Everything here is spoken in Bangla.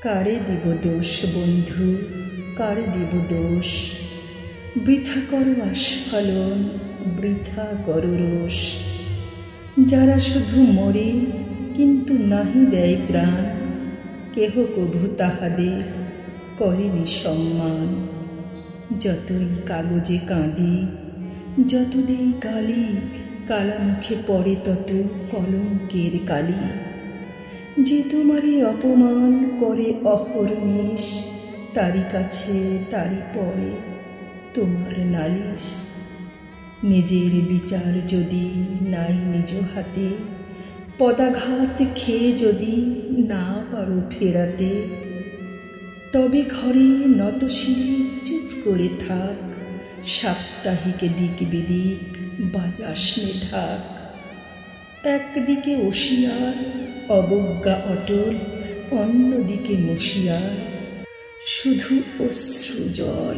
কারে দিব দোষ বন্ধু, কারে দিব দোষ? বৃথা করো আস্ফালন, বৃথা করো রোষ। যারা শুধু মরে কিন্তু নাহি দেয় প্রাণ, কেহ কভু তাহাদের করেনি সম্মান। যতই কাগজে কাঁদি, যত দেই গালি, কালা মুখে পড়ে তত কলঙ্কের কালি। যে তোমারই অপমান করে অহর্নিশ, তারই কাছে তারই পড়ে তোমার নালিশ। নিজের বিচার যদি নাই নিজ হাতে, পদাঘাত খেয়ে যদি না পারো ফেরাতে, তবে ঘরে নতশিরে চুপ করে থাক। সাপ্তাহিকে দিক বিদিক বাজাসনে ঢাক। একদিকে ওশিয়ার অবজ্ঞা অটল, অন্যদিকে মশিয়ার শুধু অশ্রু জল।